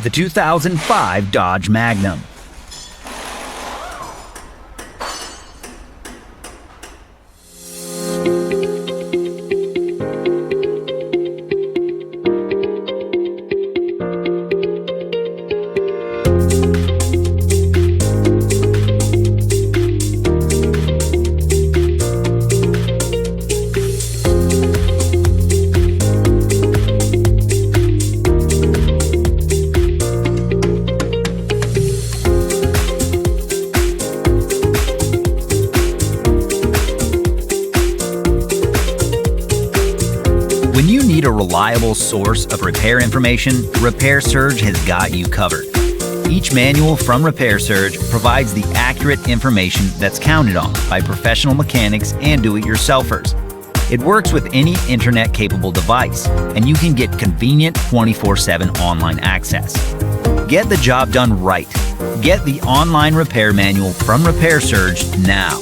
the 2005 Dodge Magnum. When you need a reliable source of repair information, Repair Surge has got you covered. Each manual from Repair Surge provides the accurate information that's counted on by professional mechanics and do-it-yourselfers. It works with any internet-capable device, and you can get convenient 24/7 online access. Get the job done right. Get the online repair manual from Repair Surge now.